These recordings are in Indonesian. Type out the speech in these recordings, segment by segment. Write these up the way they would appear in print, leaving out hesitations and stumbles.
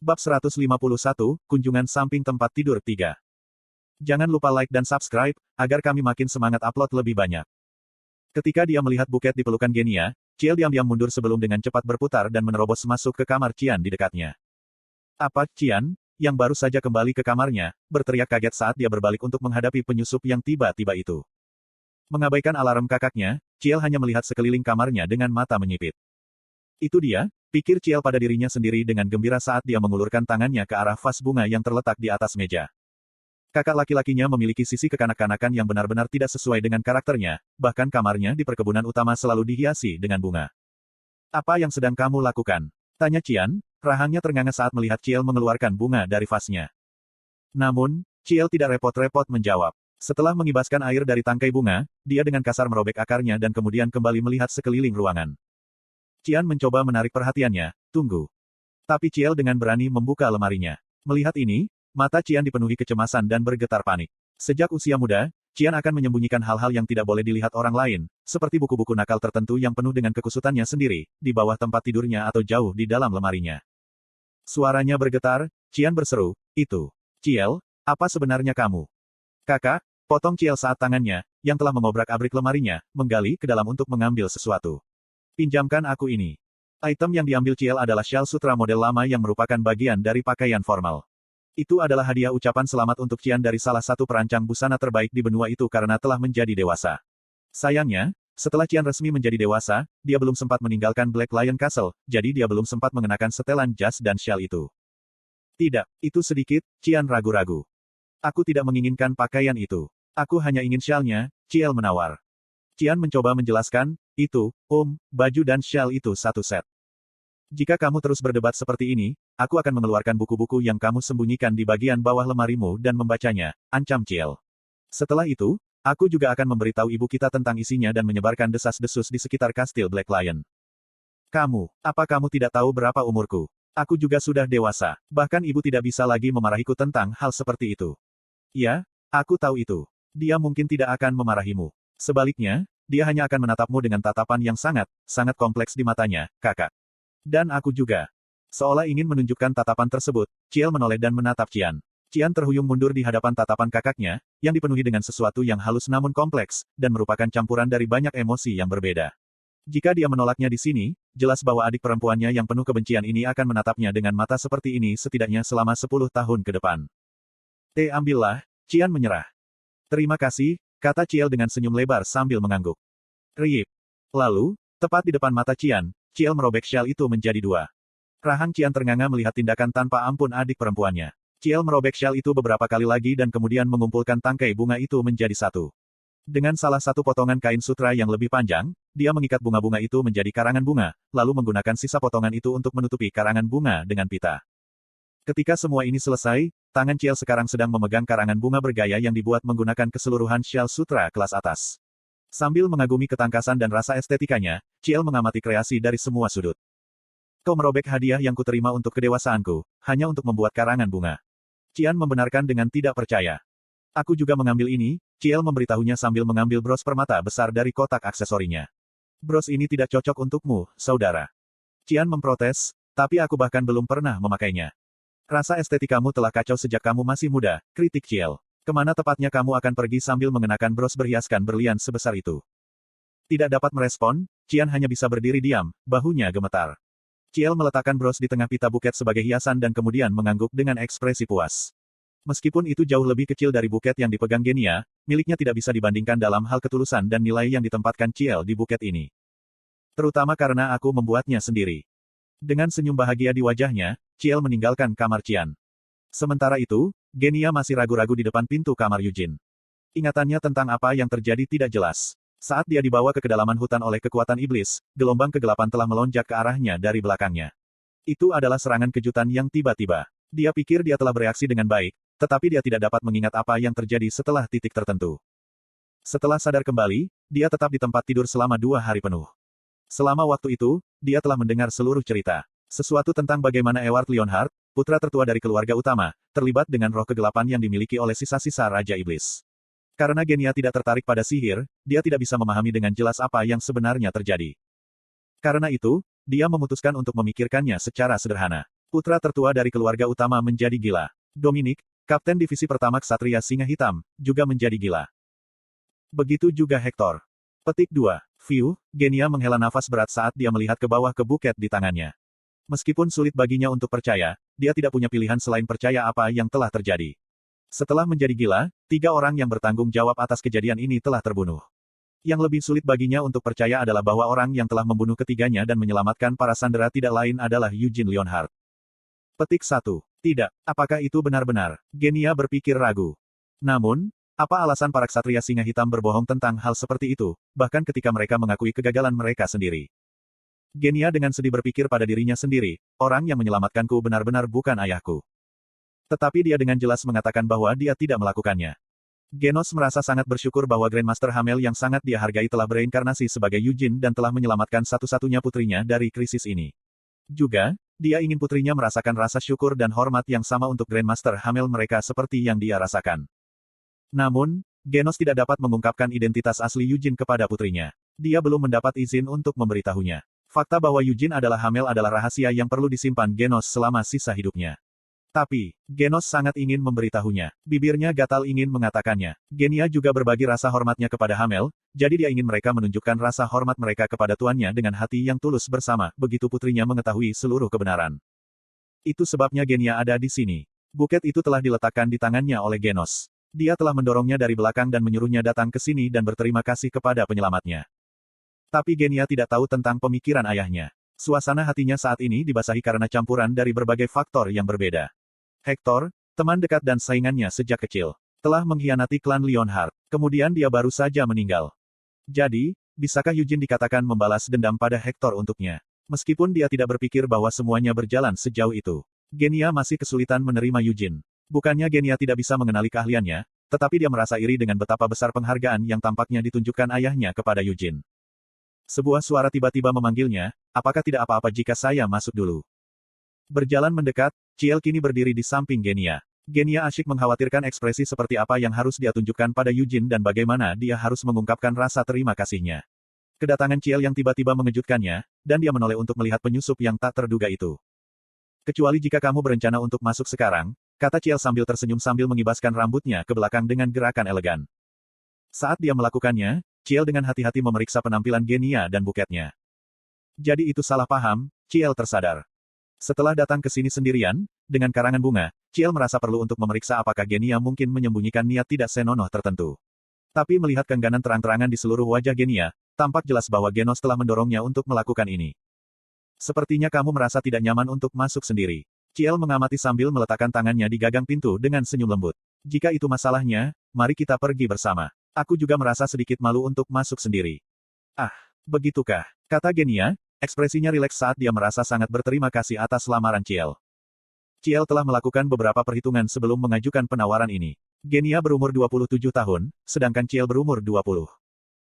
Bab 151, Kunjungan Samping Tempat Tidur 3. Jangan lupa like dan subscribe, agar kami makin semangat upload lebih banyak. Ketika dia melihat buket di pelukan Genia, Ciel diam-diam mundur sebelum dengan cepat berputar dan menerobos masuk ke kamar Cian di dekatnya. Apa, Cian, yang baru saja kembali ke kamarnya, berteriak kaget saat dia berbalik untuk menghadapi penyusup yang tiba-tiba itu. Mengabaikan alarm kakaknya, Ciel hanya melihat sekeliling kamarnya dengan mata menyipit. Itu dia, pikir Ciel pada dirinya sendiri dengan gembira saat dia mengulurkan tangannya ke arah vas bunga yang terletak di atas meja. Kakak laki-lakinya memiliki sisi kekanak-kanakan yang benar-benar tidak sesuai dengan karakternya, bahkan kamarnya di perkebunan utama selalu dihiasi dengan bunga. Apa yang sedang kamu lakukan? Tanya Cian, rahangnya ternganga saat melihat Ciel mengeluarkan bunga dari vasnya. Namun, Ciel tidak repot-repot menjawab. Setelah mengibaskan air dari tangkai bunga, dia dengan kasar merobek akarnya dan kemudian kembali melihat sekeliling ruangan. Cian mencoba menarik perhatiannya, tunggu. Tapi Ciel dengan berani membuka lemarinya. Melihat ini, mata Cian dipenuhi kecemasan dan bergetar panik. Sejak usia muda, Cian akan menyembunyikan hal-hal yang tidak boleh dilihat orang lain, seperti buku-buku nakal tertentu yang penuh dengan kekusutannya sendiri, di bawah tempat tidurnya atau jauh di dalam lemarinya. Suaranya bergetar, Cian berseru, itu. Ciel, apa sebenarnya kamu? Kakak, potong Ciel saat tangannya, yang telah mengobrak-abrik lemarinya, menggali ke dalam untuk mengambil sesuatu. Pinjamkan aku ini. Item yang diambil Ciel adalah syal sutra model lama yang merupakan bagian dari pakaian formal. Itu adalah hadiah ucapan selamat untuk Cian dari salah satu perancang busana terbaik di benua itu karena telah menjadi dewasa. Sayangnya, setelah Cian resmi menjadi dewasa, dia belum sempat meninggalkan Black Lion Castle, jadi dia belum sempat mengenakan setelan jas dan syal itu. Tidak, itu sedikit, Cian ragu-ragu. Aku tidak menginginkan pakaian itu. Aku hanya ingin syalnya, Ciel menawar. Cian mencoba menjelaskan, itu, baju dan syal itu satu set. Jika kamu terus berdebat seperti ini, aku akan mengeluarkan buku-buku yang kamu sembunyikan di bagian bawah lemarimu dan membacanya, ancam Ciel. Setelah itu, aku juga akan memberitahu ibu kita tentang isinya dan menyebarkan desas-desus di sekitar kastil Black Lion. Apa kamu tidak tahu berapa umurku? Aku juga sudah dewasa, bahkan ibu tidak bisa lagi memarahiku tentang hal seperti itu. Ya, aku tahu itu. Dia mungkin tidak akan memarahimu. Sebaliknya, dia hanya akan menatapmu dengan tatapan yang sangat kompleks di matanya, kakak. Dan aku juga. Seolah ingin menunjukkan tatapan tersebut, Ciel menoleh dan menatap Cian. Cian terhuyung mundur di hadapan tatapan kakaknya, yang dipenuhi dengan sesuatu yang halus namun kompleks, dan merupakan campuran dari banyak emosi yang berbeda. Jika dia menolaknya di sini, jelas bahwa adik perempuannya yang penuh kebencian ini akan menatapnya dengan mata seperti ini setidaknya selama 10 tahun ke depan. Ambillah, Cian menyerah. Terima kasih, kata Ciel dengan senyum lebar sambil mengangguk. Riip. Lalu, tepat di depan mata Cian, Ciel merobek syal itu menjadi dua. Rahang Cian ternganga melihat tindakan tanpa ampun adik perempuannya. Ciel merobek syal itu beberapa kali lagi dan kemudian mengumpulkan tangkai bunga itu menjadi satu. Dengan salah satu potongan kain sutra yang lebih panjang, dia mengikat bunga-bunga itu menjadi karangan bunga, lalu menggunakan sisa potongan itu untuk menutupi karangan bunga dengan pita. Ketika semua ini selesai, tangan Ciel sekarang sedang memegang karangan bunga bergaya yang dibuat menggunakan keseluruhan syal sutra kelas atas. Sambil mengagumi ketangkasan dan rasa estetikanya, Ciel mengamati kreasi dari semua sudut. Kau merobek hadiah yang kuterima untuk kedewasaanku, hanya untuk membuat karangan bunga. Cian membenarkan dengan tidak percaya. Aku juga mengambil ini, Ciel memberitahunya sambil mengambil bros permata besar dari kotak aksesorinya. Bros ini tidak cocok untukmu, saudara. Cian memprotes, tapi aku bahkan belum pernah memakainya. Rasa estetikamu telah kacau sejak kamu masih muda, kritik Ciel. Kemana tepatnya kamu akan pergi sambil mengenakan bros berhiaskan berlian sebesar itu? Tidak dapat merespon, Cian hanya bisa berdiri diam, bahunya gemetar. Ciel meletakkan bros di tengah pita buket sebagai hiasan dan kemudian mengangguk dengan ekspresi puas. Meskipun itu jauh lebih kecil dari buket yang dipegang Genia, miliknya tidak bisa dibandingkan dalam hal ketulusan dan nilai yang ditempatkan Ciel di buket ini. Terutama karena aku membuatnya sendiri. Dengan senyum bahagia di wajahnya, Ciel meninggalkan kamar Cian. Sementara itu, Genia masih ragu-ragu di depan pintu kamar Eugene. Ingatannya tentang apa yang terjadi tidak jelas. Saat dia dibawa ke kedalaman hutan oleh kekuatan iblis, gelombang kegelapan telah melonjak ke arahnya dari belakangnya. Itu adalah serangan kejutan yang tiba-tiba. Dia pikir dia telah bereaksi dengan baik, tetapi dia tidak dapat mengingat apa yang terjadi setelah titik tertentu. Setelah sadar kembali, dia tetap di tempat tidur selama 2 hari penuh. Selama waktu itu, dia telah mendengar seluruh cerita. Sesuatu tentang bagaimana Ewart Leonhardt, putra tertua dari keluarga utama, terlibat dengan roh kegelapan yang dimiliki oleh sisa-sisa Raja Iblis. Karena Genia tidak tertarik pada sihir, dia tidak bisa memahami dengan jelas apa yang sebenarnya terjadi. Karena itu, dia memutuskan untuk memikirkannya secara sederhana. Putra tertua dari keluarga utama menjadi gila. Dominic, Kapten Divisi Pertama Ksatria Singa Hitam, juga menjadi gila. Begitu juga Hector. Petik 2. View, Genia menghela nafas berat saat dia melihat ke bawah ke buket di tangannya. Meskipun sulit baginya untuk percaya, dia tidak punya pilihan selain percaya apa yang telah terjadi. Setelah menjadi gila, 3 orang yang bertanggung jawab atas kejadian ini telah terbunuh. Yang lebih sulit baginya untuk percaya adalah bahwa orang yang telah membunuh ketiganya dan menyelamatkan para sandera tidak lain adalah Eugene Leonhardt. Petik 1. Tidak, apakah itu benar-benar? Genia berpikir ragu. Namun, apa alasan para ksatria singa hitam berbohong tentang hal seperti itu, bahkan ketika mereka mengakui kegagalan mereka sendiri? Genia dengan sedih berpikir pada dirinya sendiri, orang yang menyelamatkanku benar-benar bukan ayahku. Tetapi dia dengan jelas mengatakan bahwa dia tidak melakukannya. Genos merasa sangat bersyukur bahwa Grandmaster Hamel yang sangat dia hargai telah bereinkarnasi sebagai Eugene dan telah menyelamatkan satu-satunya putrinya dari krisis ini. Juga, dia ingin putrinya merasakan rasa syukur dan hormat yang sama untuk Grandmaster Hamel mereka seperti yang dia rasakan. Namun, Genos tidak dapat mengungkapkan identitas asli Eugene kepada putrinya. Dia belum mendapat izin untuk memberitahunya. Fakta bahwa Eugene adalah Hamel adalah rahasia yang perlu disimpan Genos selama sisa hidupnya. Tapi, Genos sangat ingin memberitahunya. Bibirnya gatal ingin mengatakannya. Genia juga berbagi rasa hormatnya kepada Hamel, jadi dia ingin mereka menunjukkan rasa hormat mereka kepada tuannya dengan hati yang tulus bersama, begitu putrinya mengetahui seluruh kebenaran. Itu sebabnya Genia ada di sini. Buket itu telah diletakkan di tangannya oleh Genos. Dia telah mendorongnya dari belakang dan menyuruhnya datang ke sini dan berterima kasih kepada penyelamatnya. Tapi Genia tidak tahu tentang pemikiran ayahnya. Suasana hatinya saat ini dibasahi karena campuran dari berbagai faktor yang berbeda. Hector, teman dekat dan saingannya sejak kecil, telah mengkhianati klan Leonhardt. Kemudian dia baru saja meninggal. Jadi, bisakah Eugene dikatakan membalas dendam pada Hector untuknya? Meskipun dia tidak berpikir bahwa semuanya berjalan sejauh itu. Genia masih kesulitan menerima Eugene. Bukannya Genia tidak bisa mengenali keahliannya, tetapi dia merasa iri dengan betapa besar penghargaan yang tampaknya ditunjukkan ayahnya kepada Eugene. Sebuah suara tiba-tiba memanggilnya, apakah tidak apa-apa jika saya masuk dulu? Berjalan mendekat, Ciel kini berdiri di samping Genia. Genia asyik mengkhawatirkan ekspresi seperti apa yang harus dia tunjukkan pada Eugene dan bagaimana dia harus mengungkapkan rasa terima kasihnya. Kedatangan Ciel yang tiba-tiba mengejutkannya, dan dia menoleh untuk melihat penyusup yang tak terduga itu. Kecuali jika kamu berencana untuk masuk sekarang, kata Ciel sambil tersenyum sambil mengibaskan rambutnya ke belakang dengan gerakan elegan. Saat dia melakukannya, Ciel dengan hati-hati memeriksa penampilan Genia dan buketnya. Jadi itu salah paham, Ciel tersadar. Setelah datang ke sini sendirian, dengan karangan bunga, Ciel merasa perlu untuk memeriksa apakah Genia mungkin menyembunyikan niat tidak senonoh tertentu. Tapi melihat keengganan terang-terangan di seluruh wajah Genia, tampak jelas bahwa Genos telah mendorongnya untuk melakukan ini. Sepertinya kamu merasa tidak nyaman untuk masuk sendiri. Ciel mengamati sambil meletakkan tangannya di gagang pintu dengan senyum lembut. Jika itu masalahnya, mari kita pergi bersama. Aku juga merasa sedikit malu untuk masuk sendiri. Ah, begitukah? Kata Genia. Ekspresinya rileks saat dia merasa sangat berterima kasih atas lamaran Ciel. Ciel telah melakukan beberapa perhitungan sebelum mengajukan penawaran ini. Genia berumur 27 tahun, sedangkan Ciel berumur 20.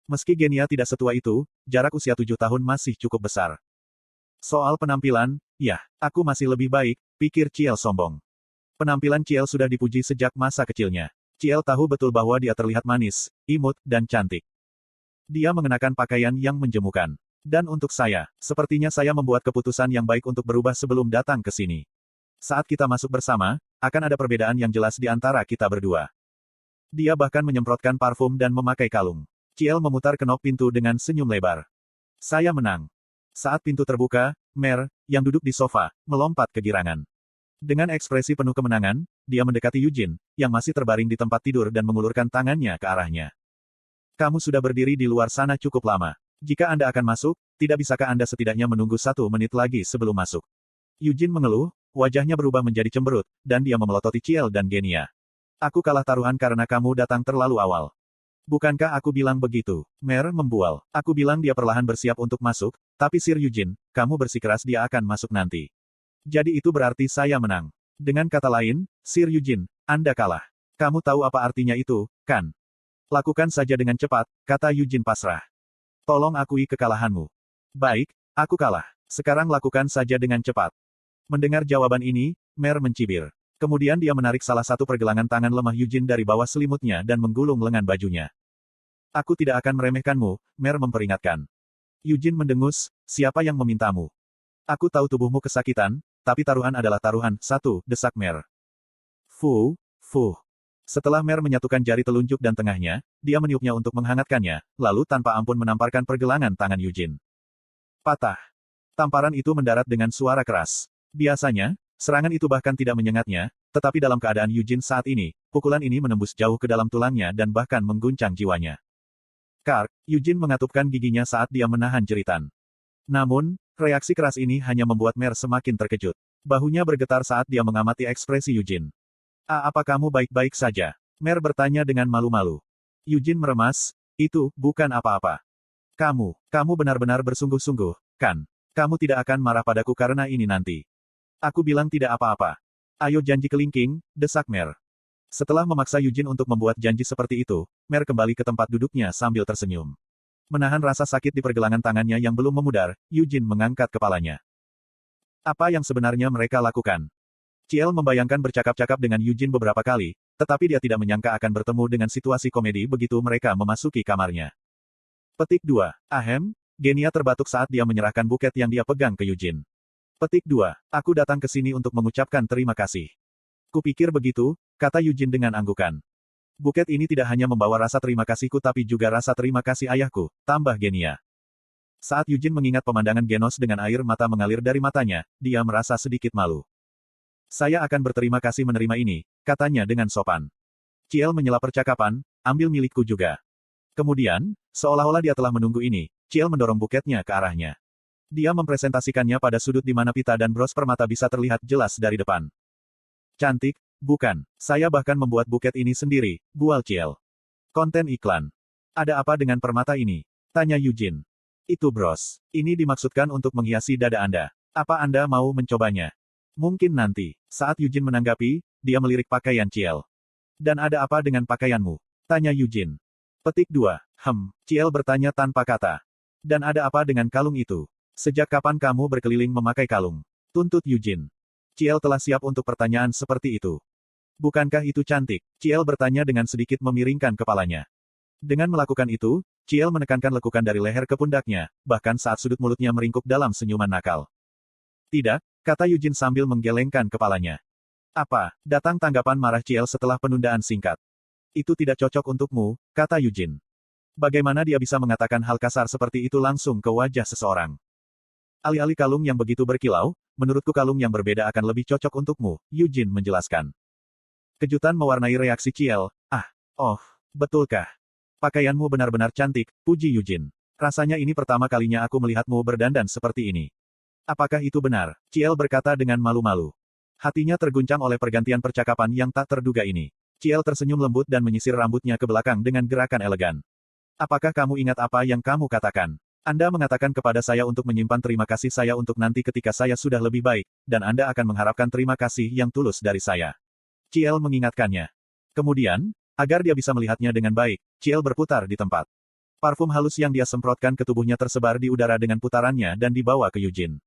Meski Genia tidak setua itu, jarak usia 7 tahun masih cukup besar. Soal penampilan, ya, aku masih lebih baik, pikir Ciel sombong. Penampilan Ciel sudah dipuji sejak masa kecilnya. Ciel tahu betul bahwa dia terlihat manis, imut, dan cantik. Dia mengenakan pakaian yang menjemukan. Dan untuk saya, sepertinya saya membuat keputusan yang baik untuk berubah sebelum datang ke sini. Saat kita masuk bersama, akan ada perbedaan yang jelas di antara kita berdua. Dia bahkan menyemprotkan parfum dan memakai kalung. Ciel memutar kenop pintu dengan senyum lebar. Saya menang. Saat pintu terbuka, Mer, yang duduk di sofa, melompat kegirangan. Dengan ekspresi penuh kemenangan, dia mendekati Eugene, yang masih terbaring di tempat tidur dan mengulurkan tangannya ke arahnya. Kamu sudah berdiri di luar sana cukup lama. Jika Anda akan masuk, tidak bisakah Anda setidaknya menunggu 1 menit lagi sebelum masuk? Eugene mengeluh, wajahnya berubah menjadi cemberut, dan dia memelototi Ciel dan Genia. Aku kalah taruhan karena kamu datang terlalu awal. Bukankah aku bilang begitu? Mer membual. Aku bilang dia perlahan bersiap untuk masuk, tapi Sir Eugene, kamu bersikeras dia akan masuk nanti. Jadi itu berarti saya menang. Dengan kata lain, Sir Eugene, Anda kalah. Kamu tahu apa artinya itu, kan? Lakukan saja dengan cepat, kata Eugene pasrah. Tolong akui kekalahanmu. Baik, aku kalah. Sekarang lakukan saja dengan cepat. Mendengar jawaban ini, Mer mencibir. Kemudian dia menarik salah satu pergelangan tangan lemah Eugene dari bawah selimutnya dan menggulung lengan bajunya. Aku tidak akan meremehkanmu, Mer memperingatkan. Eugene mendengus, siapa yang memintamu? Aku tahu tubuhmu kesakitan, tapi taruhan adalah taruhan, 1, desak Mer. Fuh. Setelah Mer menyatukan jari telunjuk dan tengahnya, dia meniupnya untuk menghangatkannya, lalu tanpa ampun menamparkan pergelangan tangan Eugene. Patah. Tamparan itu mendarat dengan suara keras. Biasanya, serangan itu bahkan tidak menyengatnya, tetapi dalam keadaan Eugene saat ini, pukulan ini menembus jauh ke dalam tulangnya dan bahkan mengguncang jiwanya. Kark, Eugene mengatupkan giginya saat dia menahan jeritan. Namun, reaksi keras ini hanya membuat Mer semakin terkejut. Bahunya bergetar saat dia mengamati ekspresi Eugene. Apa kamu baik-baik saja? Mer bertanya dengan malu-malu. Eugene meremas, itu, bukan apa-apa. Kamu benar-benar bersungguh-sungguh, kan? Kamu tidak akan marah padaku karena ini nanti. Aku bilang tidak apa-apa. Ayo janji kelingking, desak Mer. Setelah memaksa Eugene untuk membuat janji seperti itu, Mer kembali ke tempat duduknya sambil tersenyum. Menahan rasa sakit di pergelangan tangannya yang belum memudar, Eugene mengangkat kepalanya. Apa yang sebenarnya mereka lakukan? Ciel membayangkan bercakap-cakap dengan Eugene beberapa kali, tetapi dia tidak menyangka akan bertemu dengan situasi komedi begitu mereka memasuki kamarnya. Petik 2. Ahem, Genia terbatuk saat dia menyerahkan buket yang dia pegang ke Eugene. Petik 2. Aku datang ke sini untuk mengucapkan terima kasih. Kupikir begitu, kata Eugene dengan anggukan. Buket ini tidak hanya membawa rasa terima kasihku tapi juga rasa terima kasih ayahku, tambah Genia. Saat Eugene mengingat pemandangan Genos dengan air mata mengalir dari matanya, dia merasa sedikit malu. Saya akan berterima kasih menerima ini, katanya dengan sopan. Ciel menyela percakapan, ambil milikku juga. Kemudian, seolah-olah dia telah menunggu ini, Ciel mendorong buketnya ke arahnya. Dia mempresentasikannya pada sudut di mana pita dan bros permata bisa terlihat jelas dari depan. Cantik, bukan? Saya bahkan membuat buket ini sendiri, bual Ciel. Konten iklan. Ada apa dengan permata ini? Tanya Eugene. Itu bros. Ini dimaksudkan untuk menghiasi dada Anda. Apa Anda mau mencobanya? Mungkin nanti. Saat Eugene menanggapi, dia melirik pakaian Ciel. Dan ada apa dengan pakaianmu? Tanya Eugene. Petik 2. Ciel bertanya tanpa kata. Dan ada apa dengan kalung itu? Sejak kapan kamu berkeliling memakai kalung? Tuntut Eugene. Ciel telah siap untuk pertanyaan seperti itu. Bukankah itu cantik? Ciel bertanya dengan sedikit memiringkan kepalanya. Dengan melakukan itu, Ciel menekankan lekukan dari leher ke pundaknya, bahkan saat sudut mulutnya meringkuk dalam senyuman nakal. Tidak, kata Eugene sambil menggelengkan kepalanya. Apa? Datang tanggapan marah Ciel setelah penundaan singkat. Itu tidak cocok untukmu, kata Eugene. Bagaimana dia bisa mengatakan hal kasar seperti itu langsung ke wajah seseorang? Alih-alih kalung yang begitu berkilau, menurutku kalung yang berbeda akan lebih cocok untukmu, Eugene menjelaskan. Kejutan mewarnai reaksi Ciel. Betulkah? Pakaianmu benar-benar cantik, puji Eugene. Rasanya ini pertama kalinya aku melihatmu berdandan seperti ini. Apakah itu benar? Ciel berkata dengan malu-malu. Hatinya terguncang oleh pergantian percakapan yang tak terduga ini. Ciel tersenyum lembut dan menyisir rambutnya ke belakang dengan gerakan elegan. Apakah kamu ingat apa yang kamu katakan? Anda mengatakan kepada saya untuk menyimpan terima kasih saya untuk nanti ketika saya sudah lebih baik, dan Anda akan mengharapkan terima kasih yang tulus dari saya. Ciel mengingatkannya. Kemudian, agar dia bisa melihatnya dengan baik, Ciel berputar di tempat. Parfum halus yang dia semprotkan ke tubuhnya tersebar di udara dengan putarannya dan dibawa ke Eugene.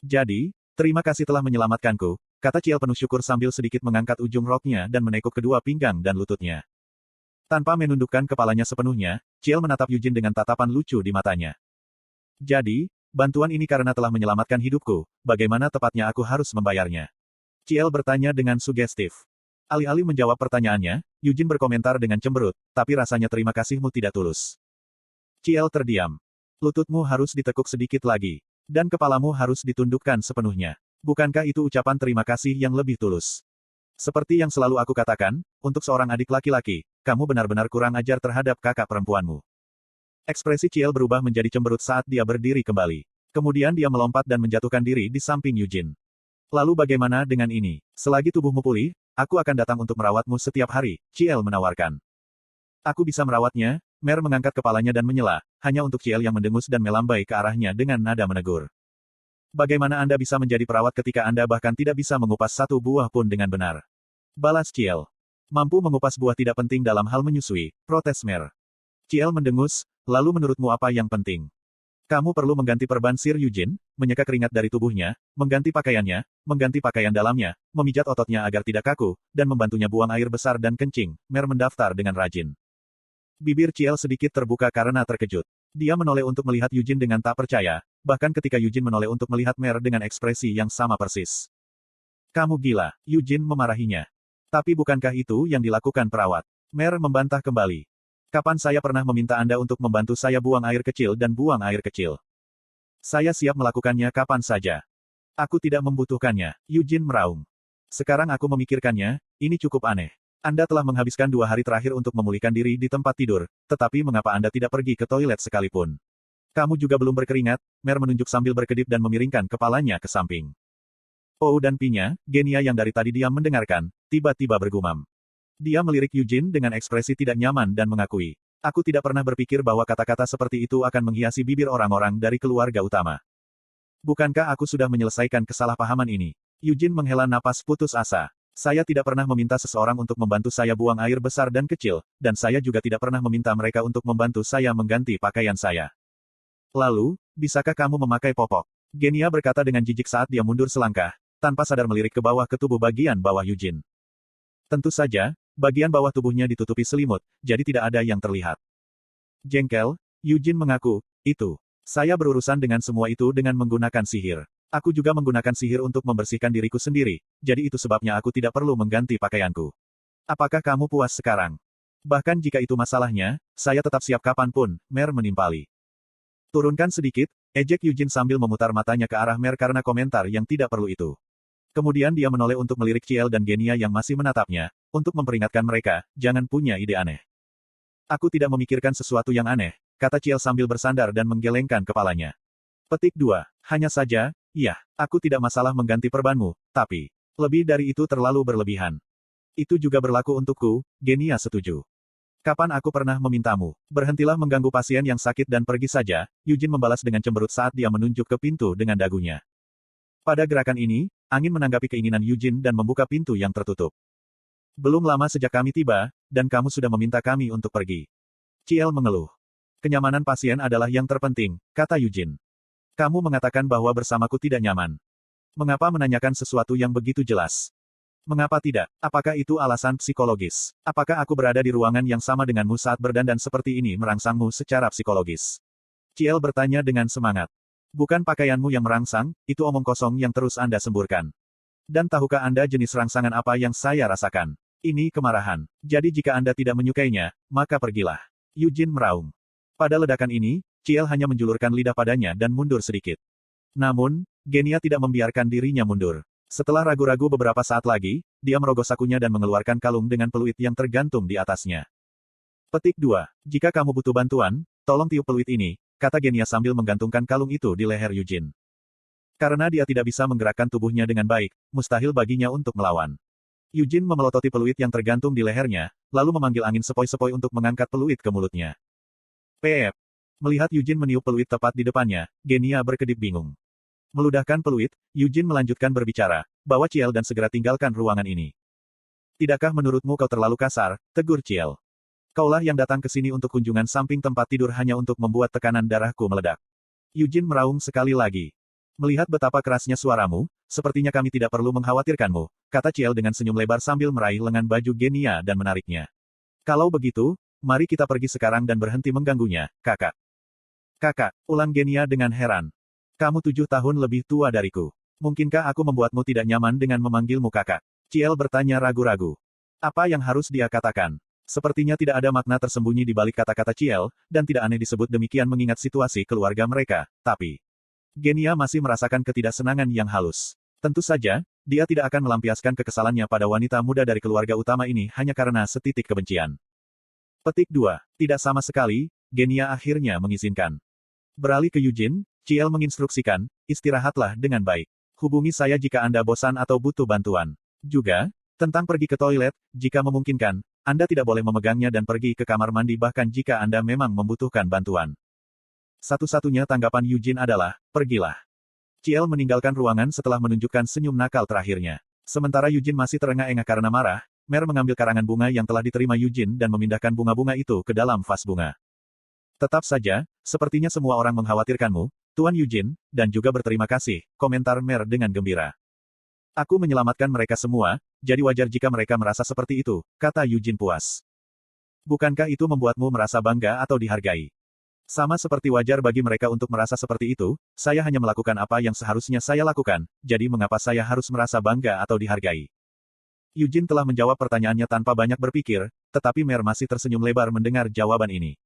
Jadi, terima kasih telah menyelamatkanku, kata Ciel penuh syukur sambil sedikit mengangkat ujung roknya dan menekuk kedua pinggang dan lututnya. Tanpa menundukkan kepalanya sepenuhnya, Ciel menatap Eugene dengan tatapan lucu di matanya. Jadi, bantuan ini karena telah menyelamatkan hidupku, bagaimana tepatnya aku harus membayarnya? Ciel bertanya dengan sugestif. Alih-alih menjawab pertanyaannya, Eugene berkomentar dengan cemberut, tapi rasanya terima kasihmu tidak tulus. Ciel terdiam. Lututmu harus ditekuk sedikit lagi. Dan kepalamu harus ditundukkan sepenuhnya. Bukankah itu ucapan terima kasih yang lebih tulus? Seperti yang selalu aku katakan, untuk seorang adik laki-laki, kamu benar-benar kurang ajar terhadap kakak perempuanmu. Ekspresi Ciel berubah menjadi cemberut saat dia berdiri kembali. Kemudian dia melompat dan menjatuhkan diri di samping Eugene. Lalu bagaimana dengan ini? Selagi tubuhmu pulih, aku akan datang untuk merawatmu setiap hari, Ciel menawarkan. Aku bisa merawatnya, Mer mengangkat kepalanya dan menyela, hanya untuk Ciel yang mendengus dan melambai ke arahnya dengan nada menegur. Bagaimana Anda bisa menjadi perawat ketika Anda bahkan tidak bisa mengupas satu buah pun dengan benar? Balas Ciel. Mampu mengupas buah tidak penting dalam hal menyusui, protes Mer. Ciel mendengus, lalu menurutmu apa yang penting? Kamu perlu mengganti perban Sir Eugene, menyeka keringat dari tubuhnya, mengganti pakaiannya, mengganti pakaian dalamnya, memijat ototnya agar tidak kaku, dan membantunya buang air besar dan kencing, Mer mendaftar dengan rajin. Bibir Ciel sedikit terbuka karena terkejut. Dia menoleh untuk melihat Eugene dengan tak percaya, bahkan ketika Eugene menoleh untuk melihat Mer dengan ekspresi yang sama persis. Kamu gila, Eugene memarahinya. Tapi bukankah itu yang dilakukan perawat? Mer membantah kembali. Kapan saya pernah meminta Anda untuk membantu saya buang air kecil dan buang air kecil? Saya siap melakukannya kapan saja. Aku tidak membutuhkannya, Eugene meraung. Sekarang aku memikirkannya, ini cukup aneh. Anda telah menghabiskan 2 hari terakhir untuk memulihkan diri di tempat tidur, tetapi mengapa Anda tidak pergi ke toilet sekalipun? Kamu juga belum berkeringat, Mer menunjuk sambil berkedip dan memiringkan kepalanya ke samping. Ou dan Pinya, Genia yang dari tadi diam mendengarkan, tiba-tiba bergumam. Dia melirik Eugene dengan ekspresi tidak nyaman dan mengakui. Aku tidak pernah berpikir bahwa kata-kata seperti itu akan menghiasi bibir orang-orang dari keluarga utama. Bukankah aku sudah menyelesaikan kesalahpahaman ini? Eugene menghela napas putus asa. Saya tidak pernah meminta seseorang untuk membantu saya buang air besar dan kecil, dan saya juga tidak pernah meminta mereka untuk membantu saya mengganti pakaian saya. Lalu, bisakah kamu memakai popok? Genia berkata dengan jijik saat dia mundur selangkah, tanpa sadar melirik ke bawah ke tubuh bagian bawah Eugene. Tentu saja, bagian bawah tubuhnya ditutupi selimut, jadi tidak ada yang terlihat. Jengkel, Eugene mengaku, itu. Saya berurusan dengan semua itu dengan menggunakan sihir. Aku juga menggunakan sihir untuk membersihkan diriku sendiri, jadi itu sebabnya aku tidak perlu mengganti pakaianku. Apakah kamu puas sekarang? Bahkan jika itu masalahnya, saya tetap siap kapanpun, Mer menimpali. Turunkan sedikit, ejek Eugene sambil memutar matanya ke arah Mer karena komentar yang tidak perlu itu. Kemudian dia menoleh untuk melirik Ciel dan Genia yang masih menatapnya, untuk memperingatkan mereka, jangan punya ide aneh. Aku tidak memikirkan sesuatu yang aneh, kata Ciel sambil bersandar dan menggelengkan kepalanya. Petik 2. Hanya saja, iya, aku tidak masalah mengganti perbanmu, tapi, lebih dari itu terlalu berlebihan. Itu juga berlaku untukku, Genia setuju. Kapan aku pernah memintamu? Berhentilah mengganggu pasien yang sakit dan pergi saja, Eugene membalas dengan cemberut saat dia menunjuk ke pintu dengan dagunya. Pada gerakan ini, angin menanggapi keinginan Eugene dan membuka pintu yang tertutup. Belum lama sejak kami tiba, dan kamu sudah meminta kami untuk pergi. Ciel mengeluh. Kenyamanan pasien adalah yang terpenting, kata Eugene. Kamu mengatakan bahwa bersamaku tidak nyaman. Mengapa menanyakan sesuatu yang begitu jelas? Mengapa tidak? Apakah itu alasan psikologis? Apakah aku berada di ruangan yang sama denganmu saat berdandan seperti ini merangsangmu secara psikologis? Ciel bertanya dengan semangat. Bukan pakaianmu yang merangsang, itu omong kosong yang terus Anda semburkan. Dan tahukah Anda jenis rangsangan apa yang saya rasakan? Ini kemarahan. Jadi jika Anda tidak menyukainya, maka pergilah. Eugene meraung. Pada ledakan ini, Ciel hanya menjulurkan lidah padanya dan mundur sedikit. Namun, Genia tidak membiarkan dirinya mundur. Setelah ragu-ragu beberapa saat lagi, dia merogoh sakunya dan mengeluarkan kalung dengan peluit yang tergantung di atasnya. Petik 2. Jika kamu butuh bantuan, tolong tiup peluit ini, kata Genia sambil menggantungkan kalung itu di leher Eugene. Karena dia tidak bisa menggerakkan tubuhnya dengan baik, mustahil baginya untuk melawan. Eugene memelototi peluit yang tergantung di lehernya, lalu memanggil angin sepoi-sepoi untuk mengangkat peluit ke mulutnya. Peep. Melihat Eugene meniup peluit tepat di depannya, Genia berkedip bingung. Meludahkan peluit, Eugene melanjutkan berbicara, bawa Ciel dan segera tinggalkan ruangan ini. Tidakkah menurutmu kau terlalu kasar, tegur Ciel. Kaulah yang datang ke sini untuk kunjungan samping tempat tidur hanya untuk membuat tekanan darahku meledak. Eugene meraung sekali lagi. Melihat betapa kerasnya suaramu, sepertinya kami tidak perlu mengkhawatirkanmu, kata Ciel dengan senyum lebar sambil meraih lengan baju Genia dan menariknya. Kalau begitu, mari kita pergi sekarang dan berhenti mengganggunya, kakak. Kakak, ulang Genia dengan heran. Kamu 7 tahun lebih tua dariku. Mungkinkah aku membuatmu tidak nyaman dengan memanggilmu kakak? Ciel bertanya ragu-ragu. Apa yang harus dia katakan? Sepertinya tidak ada makna tersembunyi di balik kata-kata Ciel, dan tidak aneh disebut demikian mengingat situasi keluarga mereka, tapi Genia masih merasakan ketidaksenangan yang halus. Tentu saja, dia tidak akan melampiaskan kekesalannya pada wanita muda dari keluarga utama ini hanya karena setitik kebencian. Petik 2. Tidak sama sekali, Genia akhirnya mengizinkan. Beralih ke Eugene, Ciel menginstruksikan, istirahatlah dengan baik. Hubungi saya jika Anda bosan atau butuh bantuan. Juga, tentang pergi ke toilet, jika memungkinkan, Anda tidak boleh memegangnya dan pergi ke kamar mandi bahkan jika Anda memang membutuhkan bantuan. Satu-satunya tanggapan Eugene adalah, pergilah. Ciel meninggalkan ruangan setelah menunjukkan senyum nakal terakhirnya. Sementara Eugene masih terengah-engah karena marah, Mer mengambil karangan bunga yang telah diterima Eugene dan memindahkan bunga-bunga itu ke dalam vas bunga. Tetap saja, sepertinya semua orang mengkhawatirkanmu, Tuan Eugene, dan juga berterima kasih, komentar Mer dengan gembira. Aku menyelamatkan mereka semua, jadi wajar jika mereka merasa seperti itu, kata Eugene puas. Bukankah itu membuatmu merasa bangga atau dihargai? Sama seperti wajar bagi mereka untuk merasa seperti itu, saya hanya melakukan apa yang seharusnya saya lakukan, jadi mengapa saya harus merasa bangga atau dihargai? Eugene telah menjawab pertanyaannya tanpa banyak berpikir, tetapi Mer masih tersenyum lebar mendengar jawaban ini.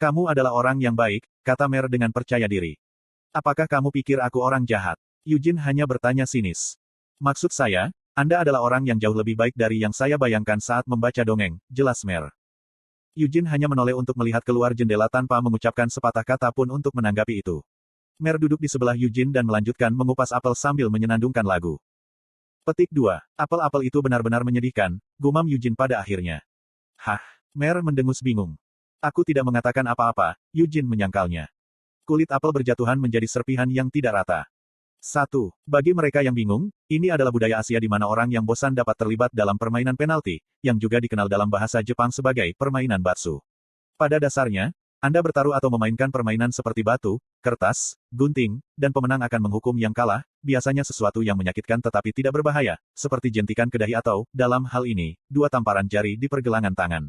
Kamu adalah orang yang baik, kata Mer dengan percaya diri. Apakah kamu pikir aku orang jahat? Eugene hanya bertanya sinis. Maksud saya, Anda adalah orang yang jauh lebih baik dari yang saya bayangkan saat membaca dongeng, jelas Mer. Eugene hanya menoleh untuk melihat keluar jendela tanpa mengucapkan sepatah kata pun untuk menanggapi itu. Mer duduk di sebelah Eugene dan melanjutkan mengupas apel sambil menyenandungkan lagu. Petik 2. Apel-apel itu benar-benar menyedihkan, gumam Eugene pada akhirnya. Hah? Mer mendengus bingung. Aku tidak mengatakan apa-apa, Eugene menyangkalnya. Kulit apel berjatuhan menjadi serpihan yang tidak rata. 1. Bagi mereka yang bingung, ini adalah budaya Asia di mana orang yang bosan dapat terlibat dalam permainan penalti, yang juga dikenal dalam bahasa Jepang sebagai permainan batsu. Pada dasarnya, Anda bertaruh atau memainkan permainan seperti batu, kertas, gunting, dan pemenang akan menghukum yang kalah, biasanya sesuatu yang menyakitkan tetapi tidak berbahaya, seperti jentikan ke dahi atau, dalam hal ini, 2 tamparan jari di pergelangan tangan.